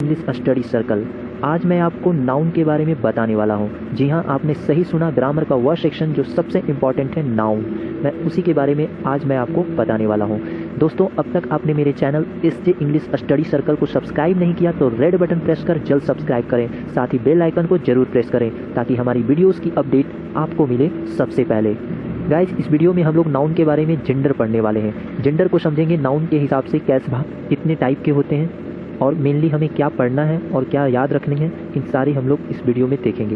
English study circle. आज मैं आपको नाउन के बारे में बताने वाला हूँ। जी हाँ, आपने सही सुना, ग्रामर का वह सेक्शन जो सबसे इम्पॉर्टेंट है नाउन, मैं उसी के बारे में आज मैं आपको बताने वाला हूँ। दोस्तों, अब तक आपने मेरे channel SJ English study circle को सब्सक्राइब नहीं किया तो रेड बटन प्रेस कर जल्द सब्सक्राइब करें, साथ ही बेल आइकन को जरूर प्रेस करें ताकि हमारी वीडियोज़ की अपडेट आपको मिले सबसे पहले। गाइज, इस वीडियो में हम लोग नाउन के बारे में जेंडर पढ़ने वाले हैं। जेंडर को समझेंगे नाउन के हिसाब से कैसे भाग कितने टाइप के होते हैं और मेनली हमें क्या पढ़ना है और क्या याद रखने हैं, इन सारे हम लोग इस वीडियो में देखेंगे।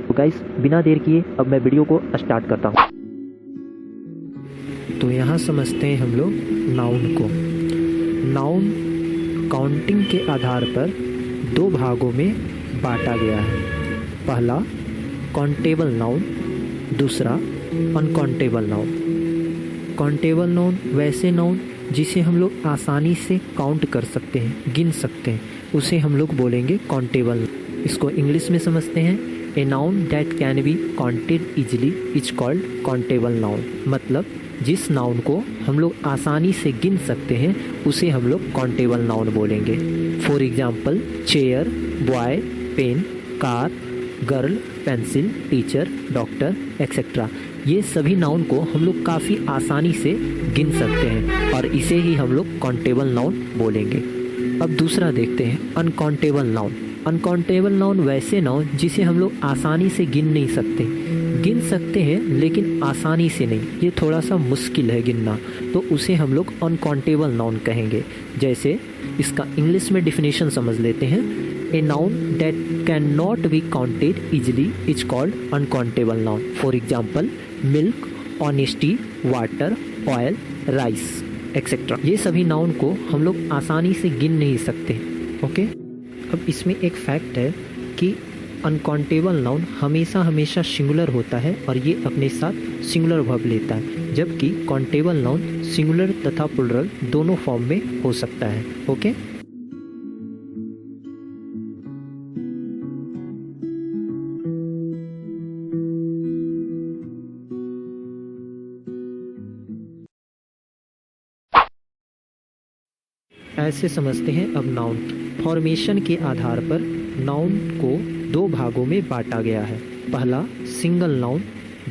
तो गाइज, बिना देर किए अब मैं वीडियो को स्टार्ट करता हूँ। तो यहाँ समझते हैं हम लोग नाउन को। नाउन काउंटिंग के आधार पर दो भागों में बांटा गया है। पहला काउंटेबल नाउन, दूसरा अनकाउंटेबल नाउन। काउंटेबल नाउन वैसे नाउन जिसे हम लोग आसानी से काउंट कर सकते हैं, गिन सकते हैं, उसे हम लोग बोलेंगे काउंटेबल। इसको इंग्लिश में समझते हैं, a noun that can be counted easily is called countable noun. मतलब जिस नाउन को हम लोग आसानी से गिन सकते हैं उसे हम लोग काउंटेबल नाउन बोलेंगे। For example, chair, boy, pen, car, girl, pencil, teacher, doctor, etcetera. ये सभी नाउन को हम लोग काफ़ी आसानी से गिन सकते हैं और इसे ही हम लोग काउंटेबल नाउन बोलेंगे। अब दूसरा देखते हैं अनकाउंटेबल नाउन। अनकाउंटेबल नाउन वैसे नाउन जिसे हम लोग आसानी से गिन नहीं सकते, गिन सकते हैं लेकिन आसानी से नहीं, ये थोड़ा सा मुश्किल है गिनना, तो उसे हम लोग अनकाउंटेबल नाउन कहेंगे। जैसे इसका इंग्लिश में डिफिनेशन समझ लेते हैं, a noun that can not be counted easily is called uncountable noun. For example, milk, honesty, water, oil, rice, etcetera. ये सभी नाउन को हम लोग आसानी से गिन नहीं सकते। ओके, अब इसमें एक फैक्ट है कि अनकाउंटेबल नाउन हमेशा सिंगुलर होता है और ये अपने साथ सिंगुलर वर्ब लेता है, जबकि काउंटेबल नाउन सिंगुलर तथा प्लुरल दोनों फॉर्म में हो सकता है। ओके, ऐसे समझते हैं अब नाउन। फॉर्मेशन के आधार पर नाउन को दो भागों में बांटा गया है। पहला सिंगल नाउन,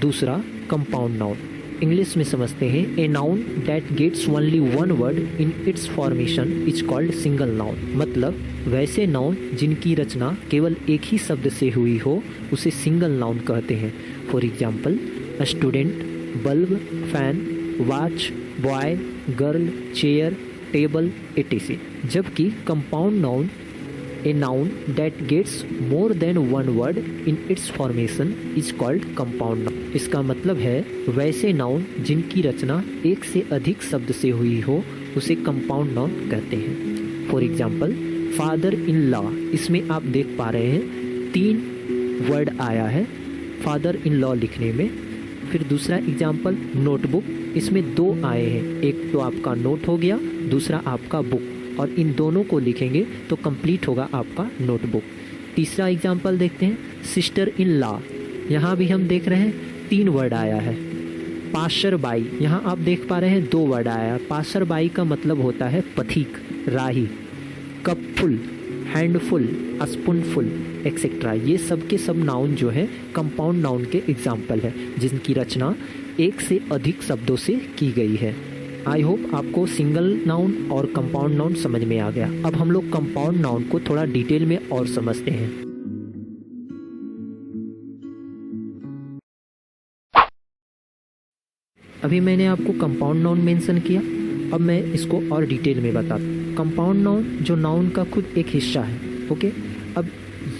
दूसरा कंपाउंड नाउन। इंग्लिश में समझते हैं, a noun that gets only one word in its formation is called single noun. मतलब वैसे नाउन जिनकी रचना केवल एक ही शब्द से हुई हो उसे सिंगल नाउन कहते हैं। For example, student, bulb, fan, watch, boy, girl, chair, table, etc. जबकि compound noun, a noun that gets more than one word in its formation is called compound noun. इसका मतलब है वैसे नाउन जिनकी रचना एक से अधिक शब्द से हुई हो उसे कंपाउंड नाउन कहते हैं। For example, father in law, इसमें आप देख पा रहे हैं 3 वर्ड आया है फादर इन लॉ लिखने में। फिर दूसरा एग्जाम्पल, नोटबुक, इसमें 2 आए हैं, एक तो आपका नोट हो गया, दूसरा आपका बुक, और इन दोनों को लिखेंगे तो कंप्लीट होगा आपका नोटबुक। तीसरा एग्जाम्पल देखते हैं, सिस्टर इन लॉ, यहाँ भी हम देख रहे हैं 3 वर्ड आया है। पाशर बाई, यहाँ आप देख पा रहे हैं 2 वर्ड आया है। पाशर बाई का मतलब होता है पथिक, राही। कपफुल, हैंडफुल, स्पूनफुल, एक्सेट्रा। ये सब के सब नाउन जो है कंपाउंड नाउन के एग्जाम्पल है जिनकी रचना एक से अधिक शब्दों से की गई है। आई होप आपको सिंगल नाउन और कंपाउंड नाउन समझ में आ गया। अब हम लोग कंपाउंड नाउन को थोड़ा डिटेल में और समझते हैं। अभी मैंने आपको कंपाउंड नाउन मेंशन किया, अब मैं इसको और डिटेल में बताता हूँ। कंपाउंड नाउन जो नाउन का खुद एक हिस्सा है। ओके, अब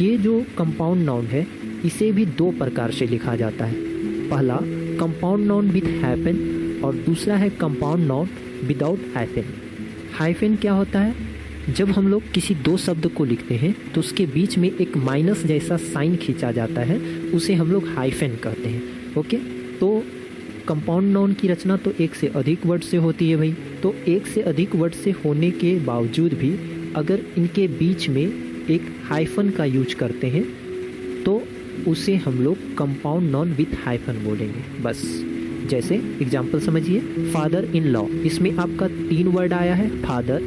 ये जो कंपाउंड नाउन है इसे भी 2 प्रकार से लिखा जाता है। पहला कंपाउंड नाउन विथ हाइफन और दूसरा है compound noun without hyphen. Hyphen क्या होता है? जब हम लोग किसी 2 शब्द को लिखते हैं तो उसके बीच में एक माइनस जैसा साइन खींचा जाता है, उसे हम लोग हाइफन कहते हैं। ओके, तो कंपाउंड नाउन की रचना तो एक से अधिक वर्ड से होती है भाई, तो एक से अधिक वर्ड से होने के बावजूद भी अगर इनके बीच में एक हाइफन का यूज करते हैं तो उसे हम लोग कंपाउंड नाउन विथ हाइफन बोलेंगे। बस जैसे एग्जाम्पल समझिए, फादर इन लॉ, इसमें आपका 3 वर्ड आया है, फादर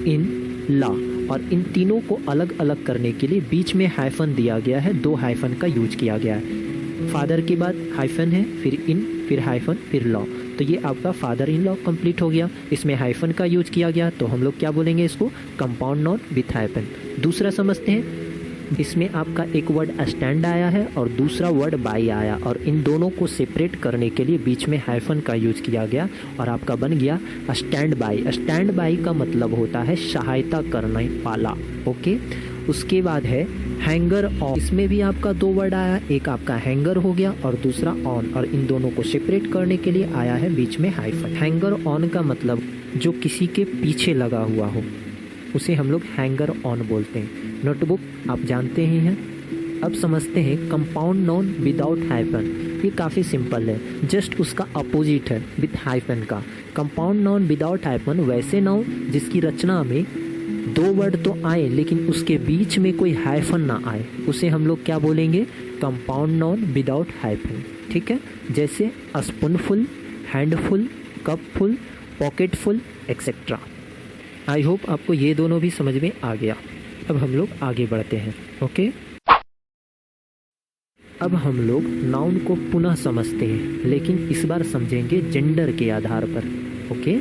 इन लॉ, और इन तीनों को अलग अलग करने के लिए बीच में हाइफन दिया गया है, 2 हाइफन का यूज किया गया है। फादर के बाद हाइफन है, फिर इन, फिर हाइफन, फिर लॉ। तो ये आपका फादर इन लॉ कंप्लीट हो गया। इसमें हाइफन का यूज किया गया, तो हम लोग क्या बोलेंगे इसको, कंपाउंड नाउन विथ हाइफन। दूसरा समझते हैं, इसमें आपका एक वर्ड स्टैंड आया है और दूसरा वर्ड बाई आया, और इन दोनों को सेपरेट करने के लिए बीच में हाइफन का यूज किया गया और आपका बन गया स्टैंड बाई। स्टैंड बाई का मतलब होता है सहायता करने वाला। ओके, उसके बाद है हैंगर ऑन। इसमें भी आपका 2 वर्ड आया, एक आपका हैंगर हो गया और दूसरा ऑन, और इन दोनों को सेपरेट करने के लिए आया है बीच में हाइफन। हैंगर ऑन का मतलब जो किसी के पीछे लगा हुआ हो उसे हम लोग हैंगर ऑन बोलते हैं। नोटबुक आप जानते ही हैं। अब समझते हैं कंपाउंड नाउन विदाउट हाइफन। ये काफ़ी सिंपल है, जस्ट उसका अपोजिट है विथ हाइफन का। कंपाउंड नाउन विदाउट हाइफन वैसे नाउन जिसकी रचना में 2 वर्ड तो आए लेकिन उसके बीच में कोई हाइफन ना आए, उसे हम लोग क्या बोलेंगे, कंपाउंड नाउन विदाउट हाइफन। ठीक है, जैसे spoonful, handful, cupful, pocketful etcetera. I hope आपको ये दोनों भी समझ में आ गया। अब हम लोग आगे बढ़ते हैं। ओके, अब हम लोग नाउन को पुनः समझते हैं, लेकिन इस बार समझेंगे जेंडर के आधार पर। ओके,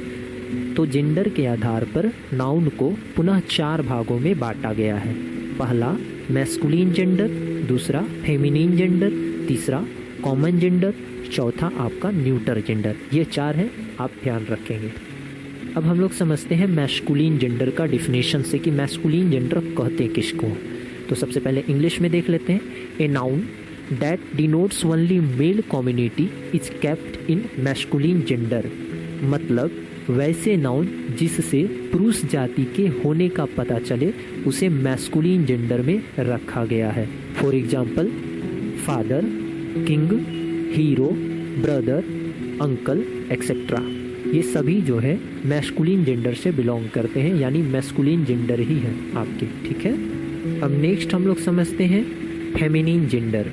तो जेंडर के आधार पर नाउन को पुनः 4 भागों में बांटा गया है। पहला मैस्कुलिन जेंडर, दूसरा फेमिनिन जेंडर, तीसरा कॉमन जेंडर, चौथा आपका न्यूटर जेंडर। ये 4 हैं, आप ध्यान रखेंगे। अब हम लोग समझते हैं मैस्कुलिन जेंडर का डिफिनेशन से कि मैस्कुलिन जेंडर कहते किसको। तो सबसे पहले इंग्लिश में देख लेते हैं। A noun that denotes only mail community is kept in masculine gender. मतलब वैसे नाउन जिससे पुरुष जाति के होने का पता चले उसे मैस्कुलिन जेंडर में रखा गया है। For example father, king, hero, brother, uncle etcetera. ये सभी जो है मैस्कुलिन जेंडर से बिलोंग करते हैं, यानी मैस्कुलिन जेंडर ही है आपके। ठीक है, अब नेक्स्ट हम लोग समझते हैं फेमिनिन जेंडर।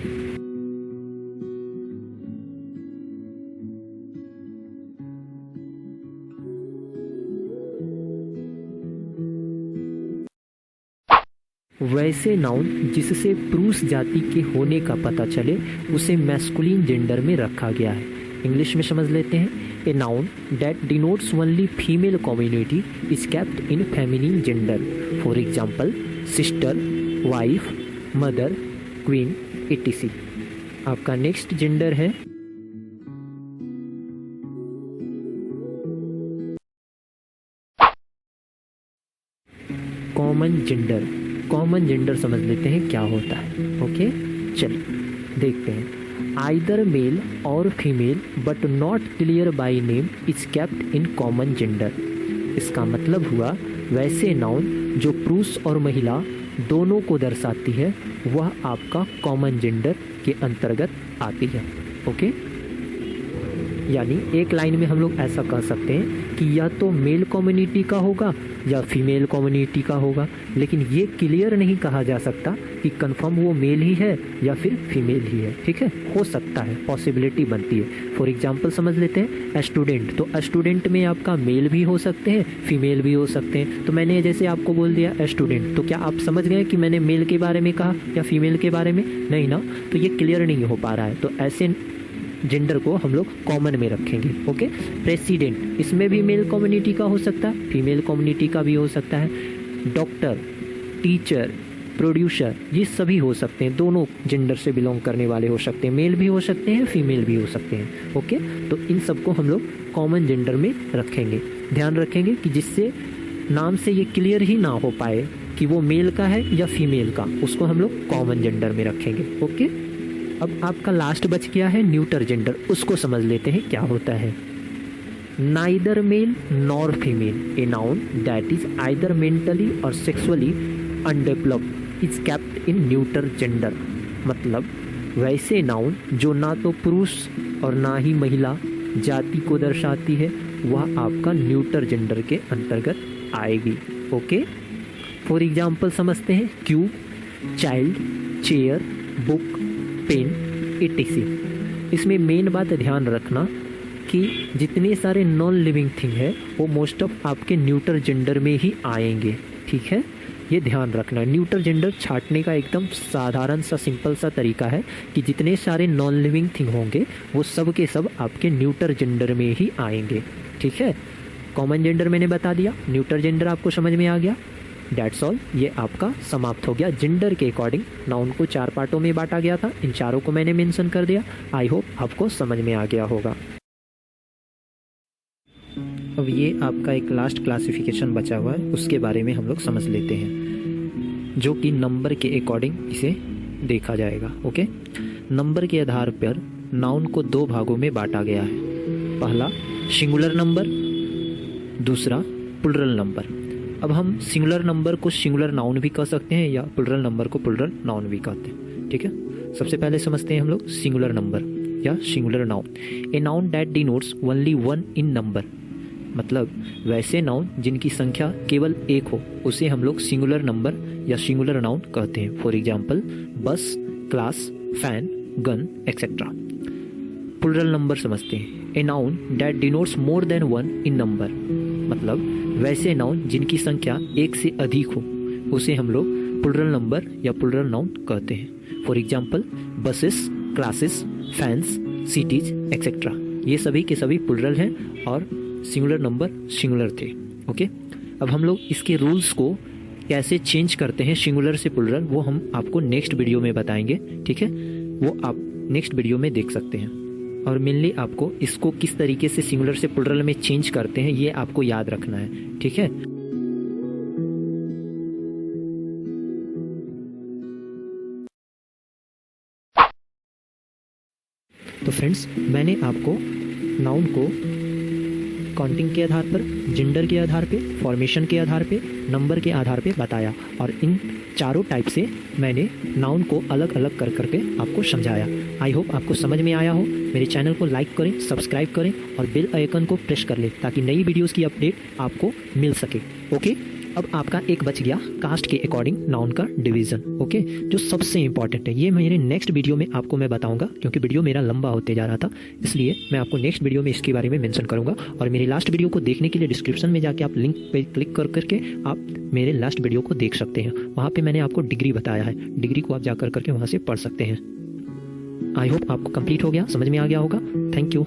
वैसे नाउन जिससे पुरुष जाति के होने का पता चले उसे मैस्कुलिन जेंडर में रखा गया है। इंग्लिश में समझ लेते हैं। A noun that denotes only female community is kept in feminine gender. For example sister, wife, mother, queen etc। आपका नेक्स्ट जेंडर है कॉमन जेंडर। कॉमन जेंडर समझ लेते हैं क्या होता है। ओके, चलिए देखते हैं। आइदर मेल और female but not clear by name is kept in common gender. इसका मतलब हुआ वैसे नाउन जो पुरुष और महिला दोनों को दर्शाती है वह आपका कॉमन जेंडर के अंतर्गत आती है। ओके, यानी एक लाइन में हम लोग ऐसा कह सकते हैं कि या तो मेल कम्युनिटी का होगा या फीमेल कम्युनिटी का होगा, लेकिन ये क्लियर नहीं कहा जा सकता कि कंफर्म वो मेल ही है या फिर फीमेल ही है। ठीक है, हो सकता है, पॉसिबिलिटी बनती है। फॉर एग्जांपल समझ लेते हैं स्टूडेंट। तो स्टूडेंट में आपका मेल भी हो सकते हैं, फीमेल भी हो सकते हैं। तो मैंने जैसे आपको बोल दिया स्टूडेंट, तो क्या आप समझ गए कि मैंने मेल के बारे में कहा या फीमेल के बारे में? नहीं ना, तो ये क्लियर नहीं हो पा रहा है। तो ऐसे जेंडर को हम लोग कॉमन में रखेंगे। ओके, प्रेसिडेंट, इसमें भी मेल कम्युनिटी का हो सकता है, फीमेल कम्युनिटी का भी हो सकता है। डॉक्टर, टीचर, प्रोड्यूसर, ये सभी हो सकते हैं, दोनों जेंडर से बिलोंग करने वाले हो सकते हैं, मेल भी हो सकते हैं, फीमेल भी हो सकते हैं। ओके, तो इन सबको हम लोग कॉमन जेंडर में रखेंगे। ध्यान रखेंगे कि जिससे नाम से ये क्लियर ही ना हो पाए कि वो मेल का है या फीमेल का, उसको हम लोग कॉमन जेंडर में रखेंगे। ओके, अब आपका लास्ट बच गया है न्यूटर जेंडर। उसको समझ लेते हैं क्या होता है। Neither male nor female, a noun that is either mentally और sexually undeveloped is kept in neuter gender. मतलब वैसे नाउन जो ना तो पुरुष और ना ही महिला जाति को दर्शाती है वह आपका न्यूटर जेंडर के अंतर्गत आएगी। ओके, फॉर एग्जाम्पल समझते हैं cube, child, chair, book, pen etc। इसमें मेन बात ध्यान रखना कि जितने सारे नॉन लिविंग थिंग है वो मोस्ट ऑफ आपके न्यूटर जेंडर में ही आएंगे। ठीक है, ये ध्यान रखना। न्यूटर जेंडर छांटने का एकदम साधारण सा सिंपल सा तरीका है कि जितने सारे नॉन लिविंग थिंग होंगे वो सब के सब आपके न्यूटर जेंडर में ही आएंगे, ठीक है। कॉमन जेंडर मैंने बता दिया, न्यूटर जेंडर आपको समझ में आ गया। डेट्स ऑल, ये आपका समाप्त हो गया। जेंडर के अकॉर्डिंग नाउन को 4 पार्टों में बांटा गया था, इन चारों को मैंने मेंशन कर दिया। आई होप आपको समझ में आ गया होगा। अब ये आपका एक लास्ट क्लासिफिकेशन बचा हुआ है, उसके बारे में हम लोग समझ लेते हैं, जो कि नंबर के अकॉर्डिंग इसे देखा जाएगा। ओके, नंबर के आधार पर नाउन को 2 भागों में बांटा गया है। पहला सिंगुलर नंबर, दूसरा प्लुरल नंबर। अब हम सिंगुलर नंबर को सिंगुलर नाउन भी कह सकते हैं या प्लुरल नंबर को प्लुरल नाउन भी कहते हैं, ठीक है। सबसे पहले समझते हैं हम लोग सिंगुलर नंबर या singular noun. A noun that denotes only 1 in number, मतलब वैसे नाउन जिनकी संख्या केवल 1 हो उसे हम लोग सिंगुलर नंबर या सिंगुलर नाउन कहते हैं। फॉर एग्जाम्पल बस, class, fan, gun etcetera. Plural number समझते हैं। A noun that denotes more than 1 in number, मतलब वैसे नाउन जिनकी संख्या 1 से अधिक हो उसे हम लोग प्लुरल नंबर या प्लुरल नाउन कहते हैं। For example buses, classes, fans, cities etcetera. ये सभी के सभी प्लुरल हैं और सिंगुलर नंबर सिंगुलर थे। ओके, अब हम लोग इसके रूल्स को कैसे चेंज करते हैं सिंगुलर से प्लुरल, वो हम आपको नेक्स्ट वीडियो में बताएंगे, ठीक है। वो आप नेक्स्ट वीडियो में देख सकते हैं। और मेनली आपको इसको किस तरीके से सिंगुलर से प्लुरल में चेंज करते हैं ये आपको याद रखना है, ठीक है। तो फ्रेंड्स, मैंने आपको नाउन को काउंटिंग के आधार पर, जेंडर के आधार पे, फॉर्मेशन के आधार पे, नंबर के आधार पे बताया और इन चारों टाइप से मैंने नाउन को अलग अलग कर करके आपको समझाया। आई होप आपको समझ में आया हो। मेरे चैनल को लाइक करें, सब्सक्राइब करें और बेल आइकन को प्रेस कर लें ताकि नई वीडियोस की अपडेट आपको मिल सके। ओके, अब आपका एक बच गया कास्ट के अकॉर्डिंग नाउन का डिवीजन, ओके, जो सबसे इंपॉर्टेंट है। ये मेरे नेक्स्ट वीडियो में आपको मैं बताऊंगा, क्योंकि वीडियो मेरा लंबा होते जा रहा था, इसलिए मैं आपको नेक्स्ट वीडियो में इसके बारे में मेंशन करूंगा। और मेरे लास्ट वीडियो को देखने के लिए डिस्क्रिप्शन में जाके आप लिंक पे क्लिक कर करके आप मेरे लास्ट वीडियो को देख सकते हैं। वहाँ पे मैंने आपको डिग्री बताया है, डिग्री को आप जा कर करके वहाँ से पढ़ सकते हैं। आई होप आपको कंप्लीट हो गया, समझ में आ गया होगा। Thank you.